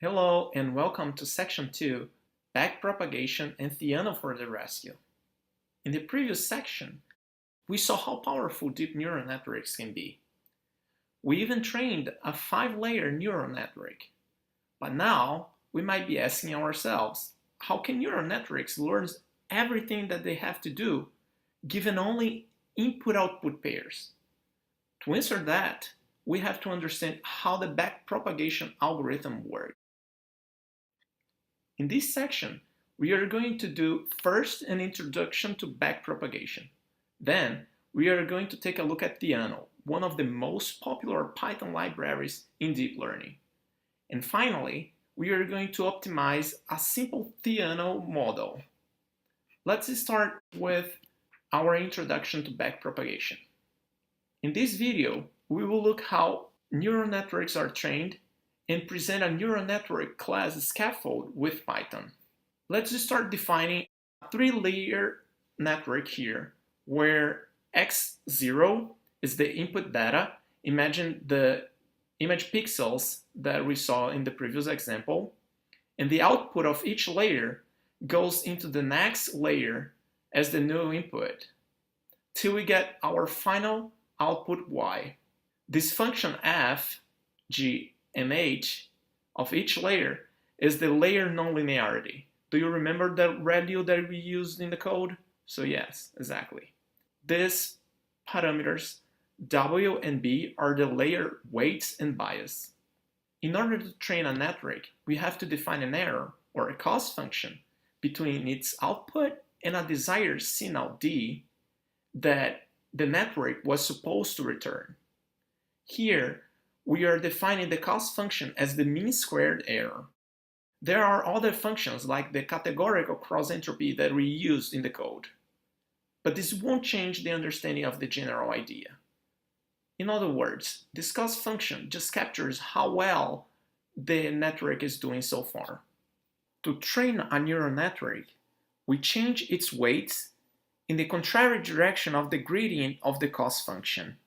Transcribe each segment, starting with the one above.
Hello and welcome to Section 2, Backpropagation and Theano for the Rescue. In the previous section, we saw how powerful deep neural networks can be. We even trained a 5-layer neural network. But now, we might be asking ourselves, how can neural networks learn everything that they have to do, given only input-output pairs? To answer that, we have to understand how the backpropagation algorithm works. In this section, we are going to do first an introduction to backpropagation. Then, we are going to take a look at Theano, one of the most popular Python libraries in deep learning. And finally, we are going to optimize a simple Theano model. Let's start with our introduction to backpropagation. In this video, we will look how neural networks are trained and present a neural network class scaffold with Python. Let's start defining a 3-layer network here, where x0 is the input data. Imagine the image pixels that we saw in the previous example, and the output of each layer goes into the next layer as the new input, till we get our final output y. This function f, g, and h of each layer is the layer nonlinearity. Do you remember the value that we used in the code? So yes, exactly. These parameters w and b are the layer weights and bias. In order to train a network, we have to define an error or a cost function between its output and a desired signal d that the network was supposed to return. Here, we are defining the cost function as the mean squared error. There are other functions like the categorical cross entropy that we used in the code, but this won't change the understanding of the general idea. In other words, this cost function just captures how well the network is doing so far. To train a neural network, we change its weights in the contrary direction of the gradient of the cost function.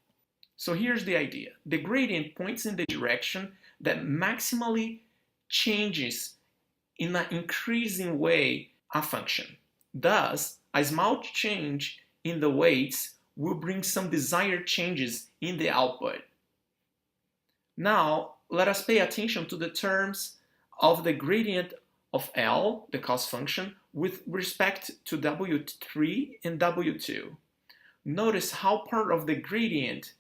So here's the idea. The gradient points in the direction that maximally changes in an increasing way a function. Thus, a small change in the weights will bring some desired changes in the output. Now, let us pay attention to the terms of the gradient of L, the cost function, with respect to W3 and W2. Notice how part of the gradient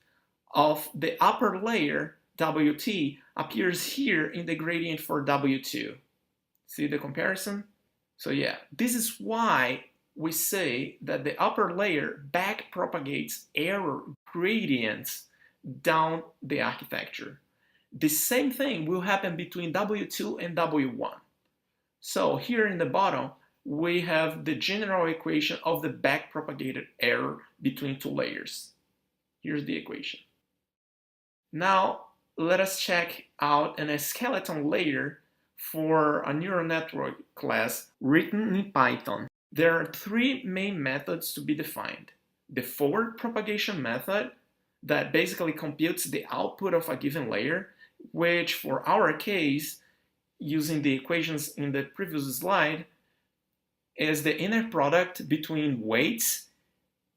of the upper layer, Wt, appears here in the gradient for W2. See the comparison? So yeah, this is why we say that the upper layer backpropagates error gradients down the architecture. The same thing will happen between W2 and W1. So here in the bottom, we have the general equation of the backpropagated error between two layers. Here's the equation. Now, let us check out a skeleton layer for a neural network class written in Python. There are 3 main methods to be defined. The forward propagation method that basically computes the output of a given layer, which for our case, using the equations in the previous slide, is the inner product between weights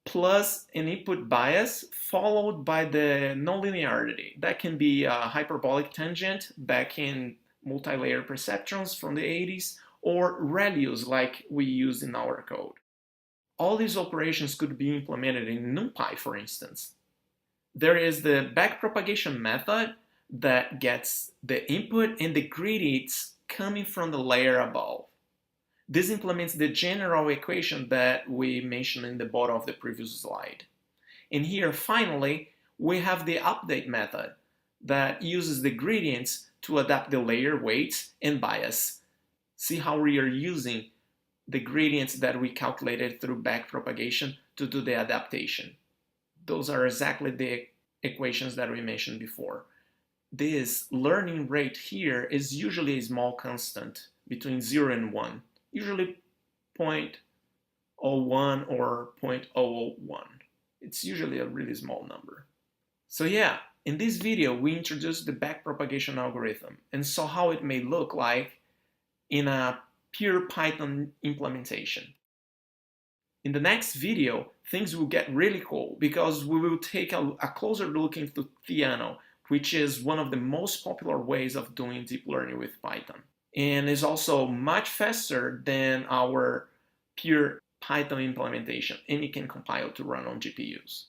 plus an input bias followed by the nonlinearity. That can be a hyperbolic tangent back in multi-layer perceptrons from the 80s, or ReLUs like we use in our code. All these operations could be implemented in NumPy, for instance. There is the backpropagation method that gets the input and the gradients coming from the layer above. This implements the general equation that we mentioned in the bottom of the previous slide. And here, finally, we have the update method that uses the gradients to adapt the layer weights and bias. See how we are using the gradients that we calculated through backpropagation to do the adaptation. Those are exactly the equations that we mentioned before. This learning rate here is usually a small constant between 0 and 1. Usually 0.01 or 0.001. It's usually a really small number. So yeah, In this video, we introduced the backpropagation algorithm and saw how it may look like in a pure Python implementation. In the next video, things will get really cool because we will take a closer look into Theano, which is one of the most popular ways of doing deep learning with Python, and is also much faster than our pure Python implementation, and it can compile to run on GPUs.